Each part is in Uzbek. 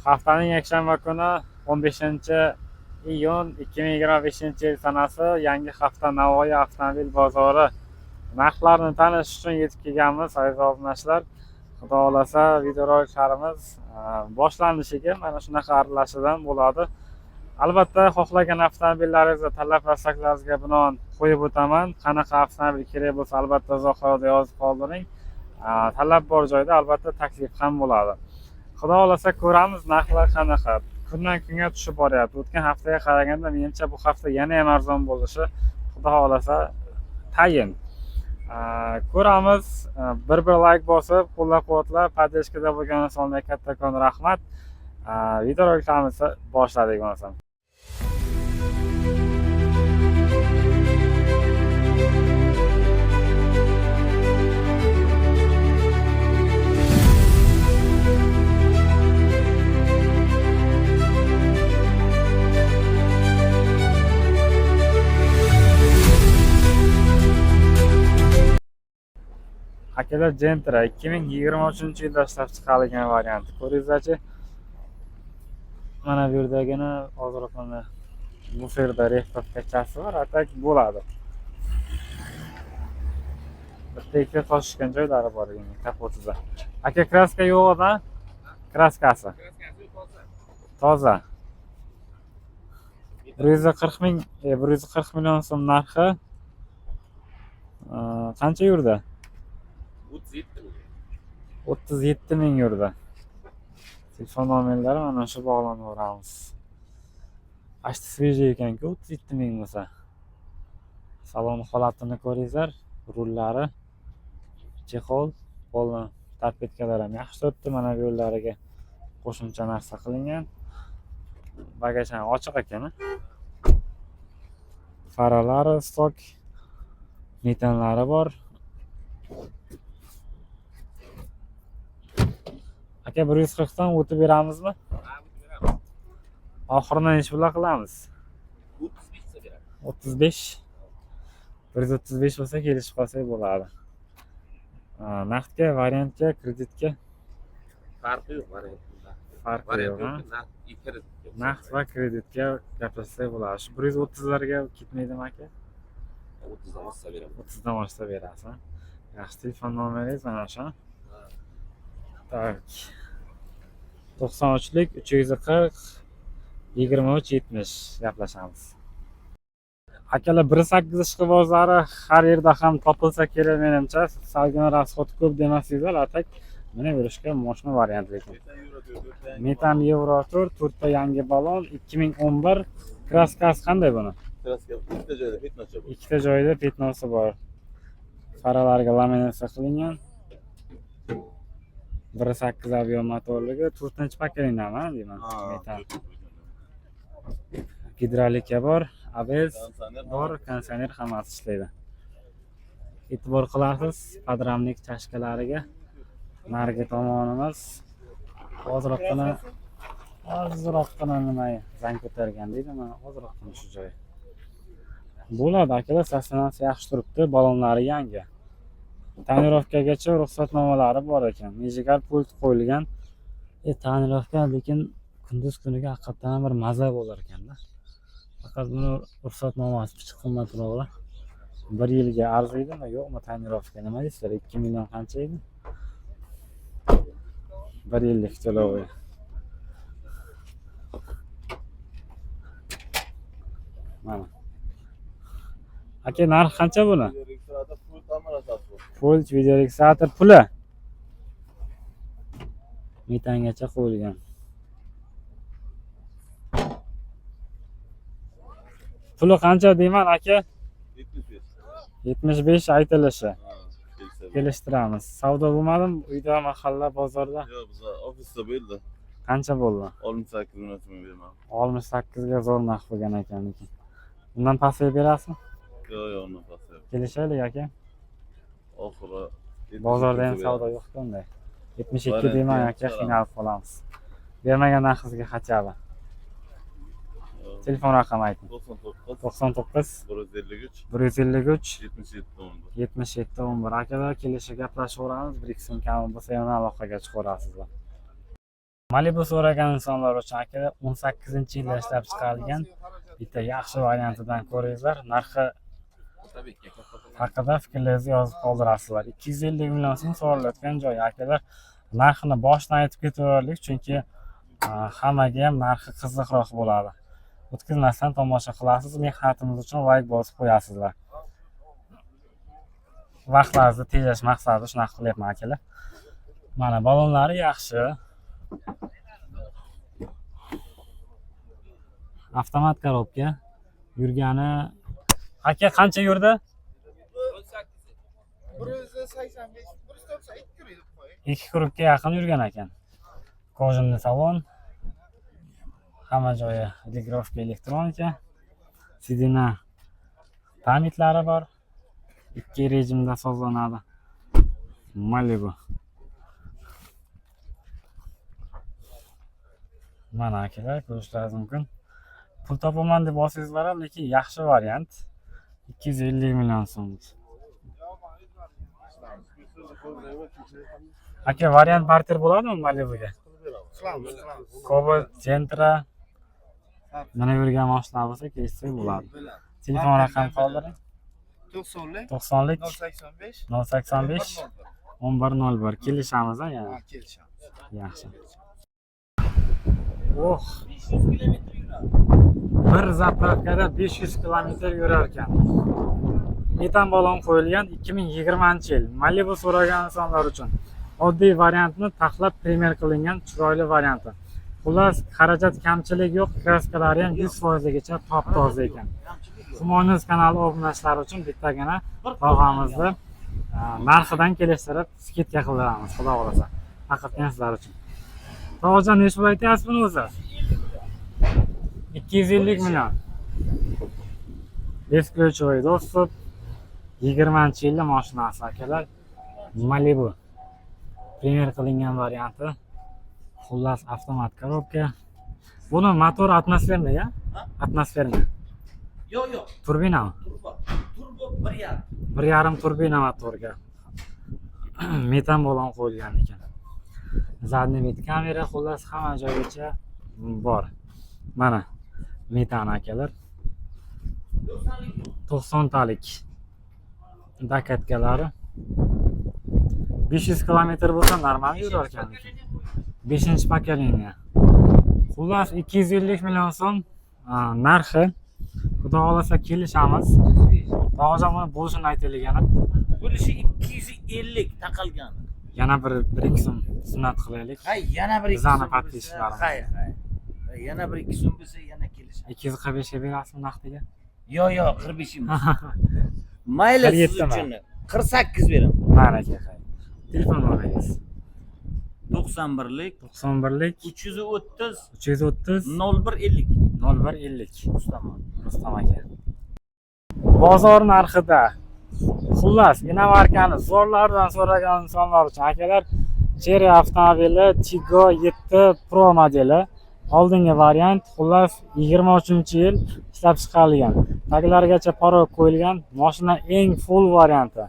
Haftaning yakshanba kuni 15-iyun 2025-yil sanasi yangi hafta Navoiy avtomobil bozori narxlarini tanish uchun yetib kelganmiz. Aziz obunachilar, xudo xolasa videoroliklarimiz boshlanishiga mana shunaqa aralashidan bo'ladi. Albatta, xohlagan avtomobillaringizni talab va istaklaringizga binoan qo'yib o'taman. Qanaqa avtomobil kerak bo'lsa, albatta izohlarda yozib qoldiring. Talab bor joyda albatta taklif ham bo'ladi. Xudo xolasa ko'ramiz narxlar qanaqa. Kundan kunga tushib boryapti. O'tgan haftaga qaraganda menimcha bu hafta yana ham arzon bo'lishi xudo xolasa tayin. Ko'ramiz. Bir like bosib, qo'llab-quvvatlab, podpeskada bo'lganingiz uchun kattakon rahmat. Videoroliklarimizni boshladik bo'lsam. Akalar, Gentra 2023-yilda ishlab chiqarilgan varianti. Ko'ringizchi. Mana bu yerdagina hozir mana buferda rehtovkachasi bor, atak bo'ladi. Bitta ikkita toshgan joylari bor ekan kapotida. Aka, kraska yo'q-da? Kraskasi. Toza. 140 ming, 140 million so'm narxi. Qancha yurdi? 37 ming yurdi. Telefon nomerlari mana shu bog'lanaveramiz. Ashti svejiy ekan-ku, 37 ming bo'lsa. Salon holatini ko'ringizlar, rullari, chexol, qo'lni tarpetkalar ham yaxshi turibdi. Mana bu yo'llariga qo'shimcha narsa qilingan. Bagaj ham ochiq ekan. Faralari stok, metanlari bor. Aka, 140 dan o'tib beramizmi? Oxiridan ish bilan qilamiz. 35. 135 bo'lsa kelishib qolsak bo'ladi. Naqdga, variantga, kreditga farqi yo'q variantda. Farqi yo'q. Naqd va kreditga gaplashsak bo'ladi. Shu 130 larga ketmaydimi aka? 30 dan oshsa beraman. 30 dan oshsa berasiz. Yaxshi, telefon nomeringiz mana shu. Tak. 93lik 340 23 70 gaplashamiz. Akalar, 1.8 ishqibozlari har yerda ham topilsa kerak menimcha. Salgina rasxoti ko'p demasingizlar, atak mana berishga moshina variant lekin. Metan Euro 4, 4 ta yangi balon, 2011. Kraskasi qanday buni? Kraska ikkita joyda petnocha bor. Ikkita joyda petnosi bor. Faralarga laminatsiya qilingan. 1.8 avion motorligi, 4-paketdanmi deyman, metan. Gidrolika bor, ABS bor, konditsioner hammasi ishlaydi. E'tibor qilasiz podramnik chashkalariga. Narigi tomonimiz ozroqgina nima zang ko'targan deydi, mana ozroqgina shu joy. Bo'ladi akalar, stasionasi yaxshi turibdi, balonlari yangi. Tonirovkagacha ruxsatnomalari bor ekan. Mejigar pult qo'yilgan. Tonirovka lekin kunduz kuniga haqiqatan bir maza bo'lar ekanda. Faqat buni ruxsatnomasi pichiq qimmatroq. 1 yilga arziydimi, yo'qmi tonirovka? Nima deysizlar? 2 million qancha edi? 1 yillik to'lovi. Mana. Aka, narx qancha buni? Full videoregistrator puli metangacha qo'yilgan. Puli qancha deyman aka? 75 aytilishi. Kelishtiramiz. Savdo bo'lmadimi? Uyda, mahalla, bozorda? Yo'q, biz ofisda bo'ldi. Qancha bo'ldi? 68 million so'm beraman. 68 ga zo'r narx bo'lgan ekan lekin. Bundan pasayib berasizmi? Yo'q, undan pasayib. Kelishaylik aka. Oxiri bozorda ham savdo yo'q-ku unday. 72 deyman aka, qiynalib qolamiz. Bermagan narxingizga xachaba. Telefon raqami ayting. 99 153 77 11. Akalar, kelishib gaplashaveramiz. Bir ikki so'm kami bo'lsa yana aloqaga chiqaverasizlar. Malibu so'ragan insonlar uchun aka 18-yilda ishlab chiqarilgan bitta yaxshi variantidan ko'ringizlar. Narxi haqida fikrlaringizni yozib qoldirasizlar. 250 million so'm so'ralayotgan joy akalar. Narxini boshdan aytib ketaverdik, chunki hammaga ham narxi qiziqroq bo'ladi. O'tkazmasdan tomosha qilasiz, mehnatimiz uchun like bosib qo'yasizlar. Vaqtlaringizni tejash maqsadida shunaqa qilyapman akalar. Mana balonlari yaxshi. Avtomat korobka. Yurgani aka qancha yurdi? 185, 192 yurdi qo'y. 2 kurukka yaqin yurgan ekan. Kojinli salon. Hamma joyi registrovka elektronika. Sidina pamitlari bor. 2 rejimda sozlanadi. Malibu. Mana akalar, ko'rishlaringiz mumkin. Pul topaman deb olsangizlar ham, lekin yaxshi variant. 250 million so'm. Aka, variant barter bo'ladimi Malibuga? Qilamiz. Cobalt, Gentra. Mana yurgan mashinalar bo'lsa, kelishsak bo'ladi. Telefon raqami qoldiring. 90lik 90lik 085 085 1101 kelishamiz yana. kelishamiz. Yaxshi. Oh. Bir zapravkada 500 km yurar ekan. Metan balon qo'yilgan 2020-yil. Malibu so'ragan insonlar uchun oddiy variantni taxlab premyer qilingan chiroyli varianti. Xullas, xarajat kamchilik yo'q, kraskalari ham 100% gacha top-toza ekan. Humoyinuz kanali obunachilari uchun bittagina sovg'amizni narxidan kelishtirib skidka qildiramiz, xudo xolasa. Faqatgina sizlar uchun. To'g'ridan nech pul aytyapsiz buni o'zi? 250 million. Besklochoy dostуп 20-yilda mashinasi akalar. Malibu premyer qilingan varianti. Xullas, avtomat korobka. Buni motor atmosferniga? Atmosferni. Yo'q. Turbinami? Turbo 1.5. 1.5 turbina motorga. Metan balon qo'yilgan ekan. Zadniy vid kamera, xullas hamma joygacha bor. Mana metan akalar. 90 talik. Dakatkalari. 500 km bo'lsa normal yurar ekan. 5-pokoleniya. Xullas 250 million so'm narxi. Xudo xolasa kelishamiz. To'g'ri buni bo'lishini aytaylik yana. Bo'lishi 250 taqalgan. Yana bir 1-2 so'm sunnat qilaylik. Hay, yana bir 2 Bizani podpисчикларimiz. Hay. Yana bir 2 so'm bo'lsa yana kelishamiz. 245 ga berasizmi naqdiga? Yo'q, 45 emas. Mayli siz uchun 48 beraman. Mana aka. Telefon nomeringiz? 91lik 91lik 330 330 0150. 0150. Rustam aka. Bozor narxida. Xullas, inomarkani zo'rlardan so'ragan insonlar uchun akalar, Cherry avtomobili Tiggo 7 Pro modeli. Oldingi variant, xullas 23-yil ishlab chiqarilgan. Taglargacha parok qo'yilgan, mashina eng full varianti.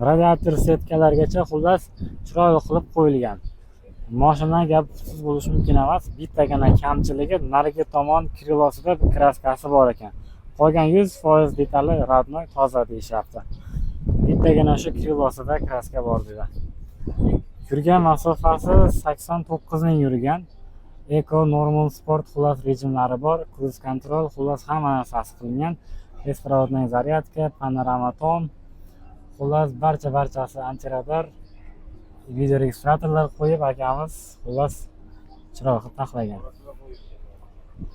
Radiator setkalargacha xullas chiroyli qilib qo'yilgan. Mashina gapsiz bo'lishi mumkin emas. Bittagina kamchiligi narigi tomon krilosida bir kraskasi bor ekan. Qolgan 100% detali radnoy toza deyishyapti. Bittagina shu krilosida kraska bor dedi. Yurgan masofasi 89 ming yurgan. Eco Normal Sport xullas rejimlari bor, cruise control xullas hamma narsasi qilingan. Bespроводная zaryadka, panorama tom, xullas barchasi antiradar, video registratorlar qo'yib akamiz xullas chiroq taxlagan.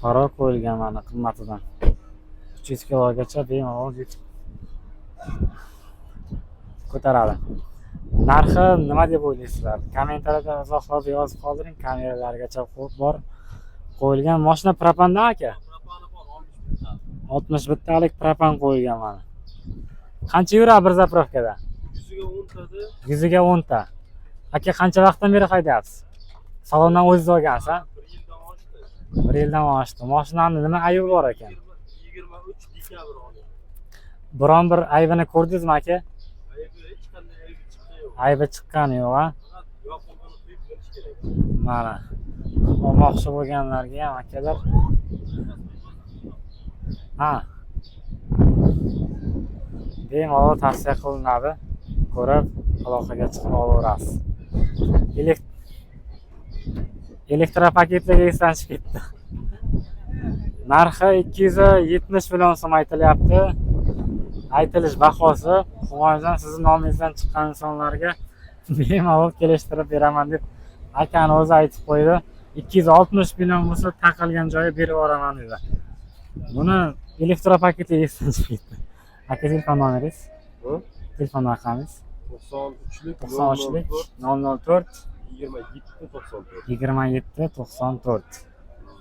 Parok qo'yilgan mana qimmatidan 300 kilogacha bemalol ko'taradi. Narxi nima deb o'ylaysizlar? Kommentariyada izohlarni yozib qoldiring. Kameralargacha bor qo'yilgan. Mashina propandan aka? 61 talik propan qo'yilgan mana. Qancha yuradi bir zapravkada? 100 ga 10 ta. Aka qancha vaqtdan beri haydayapsiz? Salondan o'zingiz olgansiz, ha? 1 yildan oshdi. Mashinani nima aybi bor ekan? 23 dekabr olgan. Biron bir aybini ko'rdingizmi aka? Aybi chiqqani yo'q, ha? Mana. olmoqchi bo'lganlarga ham akalar. Ha. Bemalol tavsiya qilinadi. Ko'rib, aloqaga chiqib olaverasiz. Elektropaketlarga esdan chiqib ketdi. Narxi 270 million so'm aytilyapti. Aytilish bahosi Humoyjon sizning nomingizdan chiqqan insonlarga bemalol kelishtirib beraman deb akani o'zi aytib qo'ydi. 260 million bo'lsa taqilgan joyi berib yuboraman dedi. Buni elektropaketga esdan chiqib ketdi. Aka telefon nomeringiz? Telefon raqamingiz? 93lik 004 27 94. 27 94.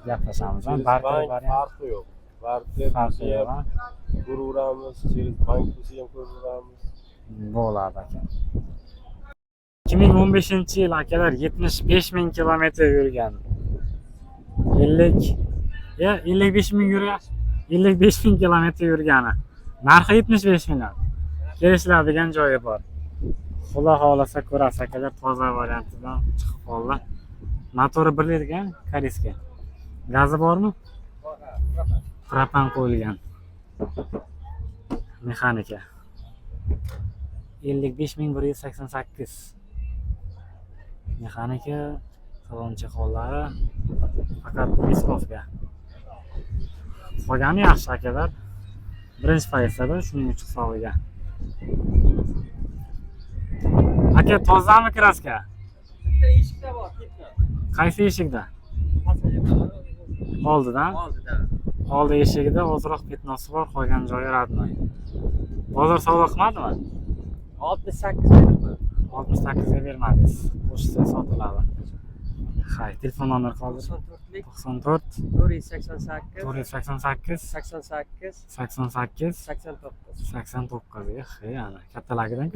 Gaplashamiz. Barter farqi yo'q. Barter farqi yo'q. ko'raveramiz, через bank bo'lsa ham ko'raveramiz. Bo'ladi aka. 2015-yil akalar 75 ming kilometr yurgan. 55 ming yurgan. 55 ming kilometr yurgani. Narxi 75 million. Kelishiladigan joyi bor. Xudo xolasa ko'rasiz akalar, toza variantidan chiqib qoldi. Motori 1 litr koreyska. Gazi bormi? Propan qo'yilgan. Mexanika. 55.188. Mexanika, salon chexollari faqat Miskovga. Qolgani yaxshi akalar. Birinchi pozitsiya shuning uchun hisobiga. Aka tozami kraska? Bitta eshikda bor, ketdi. Qaysi eshikda? Oldidan? Oldidan. Oldi eshigida ozroq petnosi bor, qolgan joyi radnoy. Bozor savdo qilmadimi? 68 berdim. 68 ga bermadingiz. Qo'shsa sotiladi. Hay, telefon nomer qoldi. 94 488 488 88 88 89. 89. Yana kattalagidan.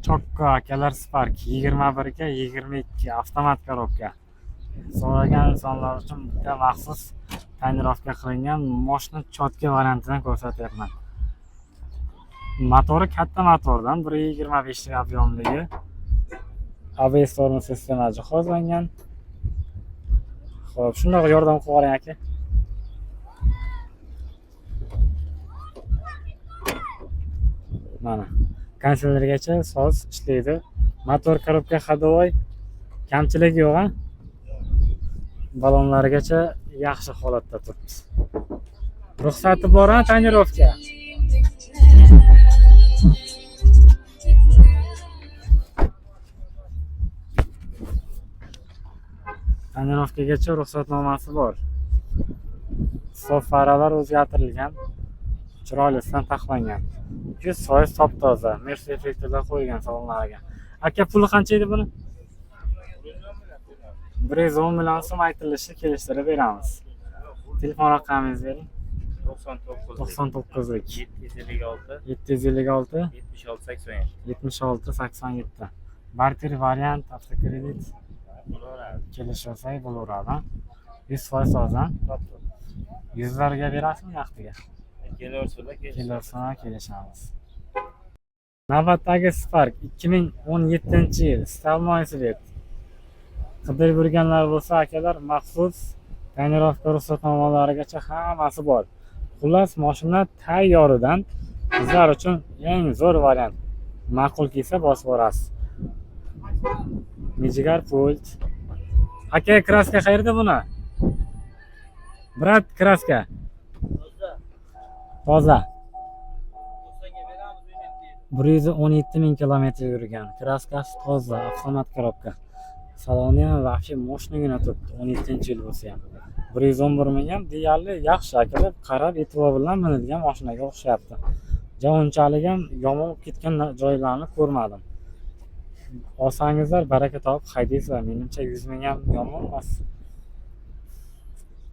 Chokka akalar Spark 21 ga 22 avtomat korobka. So'ragan insonlar uchun bitta maxsus tonirovka qilingan mashina chotka variantidan ko'rsatyapman. Motori katta motordan 1.25 lik объемligi. ABS tormoz sistema jihozlangan. Xo'p, shundoq yordam qilib yuboring aka. Mana, kondisionergacha soz ishlaydi. Motor korobka ходовой, kamchilik yo'q a? Balonlarigacha yaxshi holatda turibdi. Ruxsati bor a tonirovka? Tonirovkagacha ruxsatnomasi bor. Sof faralar o'zgartirilgan. Chiroylidan taxlangan. 100% top-toza. Mercedes effektida qo'ygan salonlariga. Aka puli qancha edi buni? 110 million so'm aytilishi, kelishtirib beramiz. Telefon raqamingizni bering. 99 lik 756 76 87. Barter variant avtokredit kelishilsa bo'laveradi. 100% toza. 100 larga berasizmi vaqtiga? Kelishamiz. Navbatdagi Spark 2017-yil Stalmoysvet. Qidirib yurganlar bo'lsa akalar, maxsus tonirovka ruxsatnomalarigacha hammasi bor. Xullas, mashina tayyoridan sizlar uchun eng zo'r variant. Ma'qul kelsa bosib borasiz. Mijigar pult. Aka, kraska qayerda buni? Brat, kraska. Toza. 117 ming kilometr yurgan. Kraskasi toza, avtomat korobka. Saloni ham vahshiy moshinagina turibdi. 17-yil bo'lsa ham. 111 ming ham deyarli yaxshi akalar, qarab e'tibor bilan minadigan mashinaga o'xshayapti. Unchalik ham yomon bo'lib ketgan joylarni ko'rmadim. Olsangizlar baraka topib haydaysizlar. Menimcha 100 ming ham yomon emas.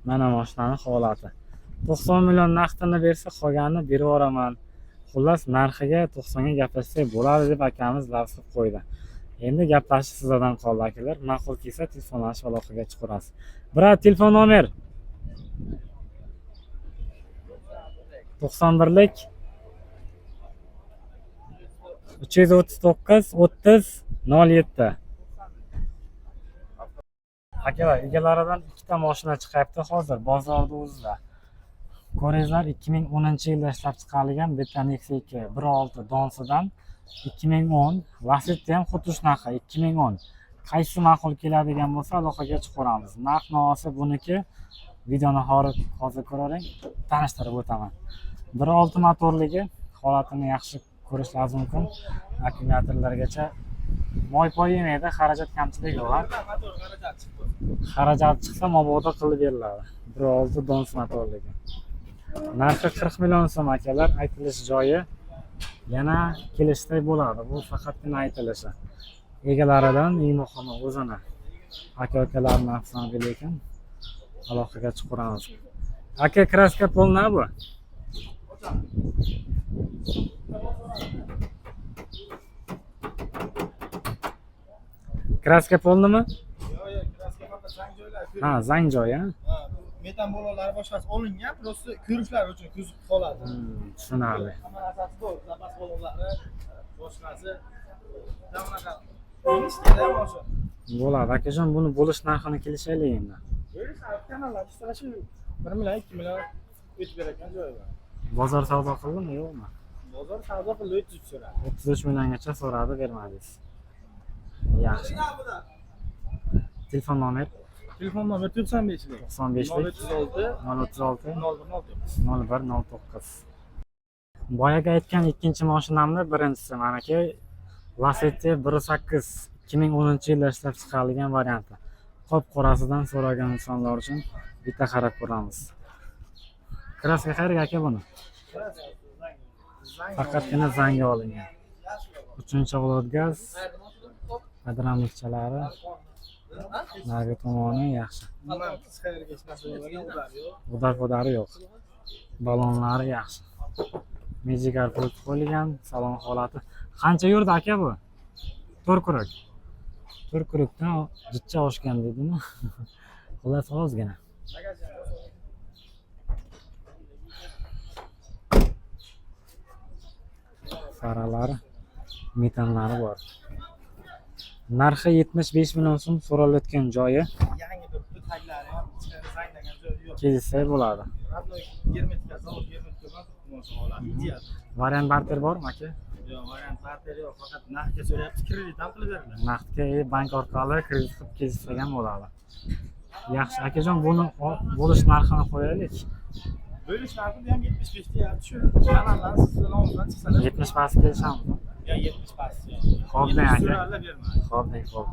Mana mashinaning holati. 90 million naqdini bersa, qolganini berib yuboraman. Xullas, narxiga 90 ga gaplashsak bo'ladi deb akamiz lafz qilib qo'ydi. Endi gaplashish sizlardan qoldi akalar. Ma'qul kelsa telefonlashib aloqaga chiqarasiz. Brat, telefon nomer 91 lik 339 30 07. Akalar, egalaridan ikkita mashina chiqyapti hozir bozorda o'zida. Ko'ringizlar, 2010-yilda ishlab chiqarilgan bitta Nexia 2 1.6 Donsidan 2010, Lacetti ham xuddi shunaqa 2010. Qaysi ma'qul keladigan bo'lsa aloqaga chiqaramiz. Narx-navosi buniki. Videoni hozir ko'ring, tanishtirib o'taman. 1.6 motorligi, holatini yaxshi ko'rish mumkin. Akkumulyatorlargacha moy-poy yemaydi, xarajat kamchiligi yo'q. Xarajat chiqsa mabodo qilib beriladi. 1.6 Dons motorligi. Narxi 40 million so'm akalar, aytilish joyi. Yana kelishday bo'ladi. Bu faqatgina aytilishi. Egalaridan eng muhimi o'zini. Aka-ukalarning avtomobili ekan. Aloqaga chiqaramiz. Aka, kraska polna bu. Kraska polnimi? Yo'q, kraska faqat zang joylar. Ha, zang joyi, ha. Metan bo'loqlari boshqasi olingan, просто ko'rishlar uchun ko'zib qoladi. Tushunarli. Hamma narsasi bor, zapas bo'loqlari boshqasi. Bunaqa. Ishda boshqa. Bo'ladi. Akajon, buni bo'lish narxini kelishaylik endi. Bo'lish kanallar ishlashi 1 million, 2 million o'tib beradigan joyi bor. Bozor savdo qildimi, yo'qmi? Bozor savdo qildi 300 so'radi. 33 milliongacha so'radi, bermadingiz. Yaxshi. Telefon nomer Telefon nomeri 95 lik. 95lik 036 036 0109. 0109. Boyaga aytgan ikkinchi mashinamni birinchisi meniki Lacetti 1.8 2010-yilda ishlab chiqarilgan varianti. Qop-qorasidan so'ragan insonlar uchun bitta qarab ko'ramiz. Kraska qayerga aka buni? Faqatgina zangi olingan. 3-o'g'lot gaz, qadramlikchalari, narigi tomoni yaxshi. Udar-podari yo'q. Balonlari yaxshi. Mejigar pult qo'yilgan, salon holati. Qancha yurdi aka bu? 4 kurak. 4 kurakdan jichcha oshgan deydimi? Xullas ozgina. Faralari, metanlari bor. Narxi 75 million so'm so'ralayotgan joyi. Yangi bir taglari ham ichkari zanglagan joyi yo'q. Kelsa bo'ladi. Germetika zavod, germetika mashina oladi. Ideal. Variant barter bormi aka? Yo'q, variant barter yo'q, faqat naqdga so'rayapti, kredit ham qilib beriladi. Naqdga bank orqali kredit qilib kelsa bo'ladi. Yaxshi, akajon, buni bo'lish narxini qo'yaylik. Bo'lish narxi ham 75 deyapti shu. Kanaldan sizning nomingizdan chiqsalar 70 past kelishamiz. yo 70 past. Xo'p, aka. So'rallar bermaydi. Xo'p.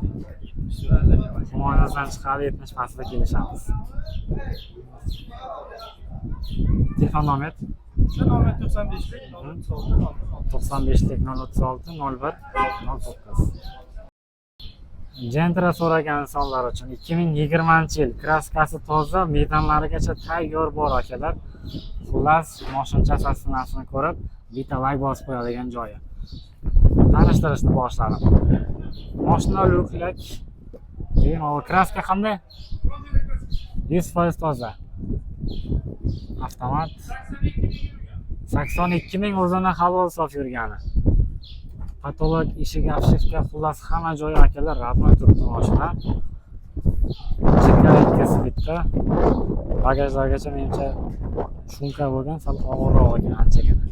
70 so'rallar bermaydi. Himoyamizdan chiqadi 70 pastda kelishamiz. Telefon nomer Shu nomer 95 lik 95lik 036 01 09. Gentra so'ragan insonlar uchun 2020-yil kraskasi toza, metanlarigacha tayyor bor akalar. Xullas, mashina sasini ko'rib, bitta like bosib qo'yadigan joyi. Tanishtirishni boshladim. Mashina luklak. Kraska qanday? 100% toza. Avtomat. 82 ming o'zini halol sof yurgani. Patolog, eshik, obshivka, xullas hamma joyi akalar radnoy turibdi mashina. Chekka bitta. Bagajlargacha menimcha shunka bo'lgan, sal og'irroq ekan anchagina.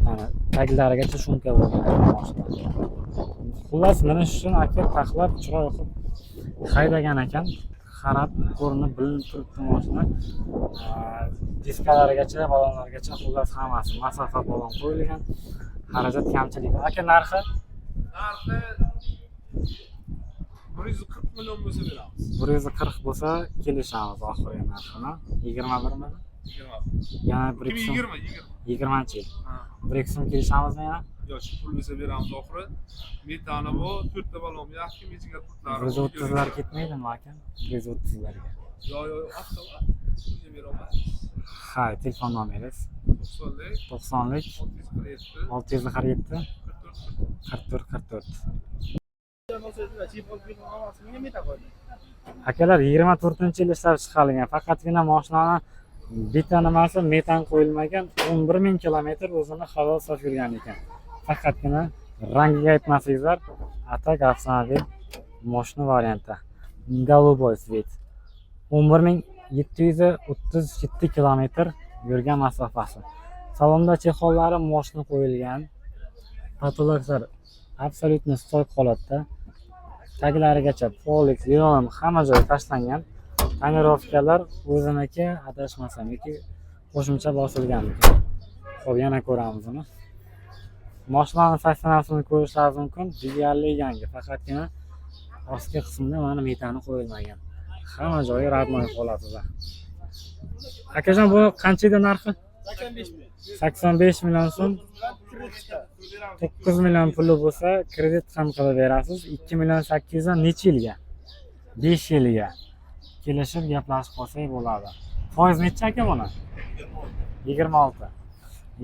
Mana taglarigacha shunka bo'lgan mashina. Xullas minish uchun aka taxlab chiroy qilib haydagan ekan. Qarab ko'rinib bilinib turibdi mashina. Diskalarigacha, balonlargacha xullas hammasi masofa balon qo'yilgan. Xarajat kamchilik. Aka narxi? Narxi 140 million bo'lsa beramiz. 140 bo'lsa kelishamiz oxirgi narxini. 21 mi? 20. Yana 1 20-yil. Ha. 1 so'm kelishamizmi yana? Yo'q, shu pul bo'lsa beramiz oxiri. Metani bu 4 ta balon, yaxshi mejigar pullari. 130 lar ketmaydimi aka? 130 larga. Yo'q, avtomat. Pulga beramiz. Ha, telefon nomeringiz 90lik 90lik 647 647 44 44. Menga meta qo'ydi. Akalar 24-yil ishlab chiqarilgan. Faqatgina mashinani bitta nimasi metan qo'yilmagan, 11 000 kilometr o'zini halol sof yurgan ekan. Faqatgina rangiga aytmasingizlar, atak avtomobil mashina varianti. Голубой цвет. 11.737 kilometr yurgan masofasi. Salonda chexollari moshina qo'yilgan. Patologlar absolyutno stoyk holatda. Taglarigacha polik, linoleum hamma joyi tashlangan. Tonirovkalar o'ziniki, adashmasam yoki qo'shimcha bosilgan. Xo'p, yana ko'ramiz uni. Mashinaning saksionasini ko'rishlaringiz mumkin. Deyarli yangi, faqatgina ostki qismida mana metani qo'yilmagan. Hamma joyi radnoy holatida. Akajon, bu qancha edi narxi? 85 million so'm. 9 million puli bo'lsa, kredit ham qilib berasiz. 2 million 800 dan necha yilga? 5 yilga. Kelishib gaplashib qolsak bo'ladi. Foiz necha aka buni? 26.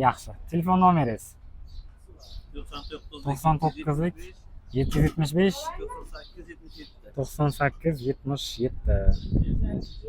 Yaxshi. Telefon nomeringiz? 99lik 775 98 77.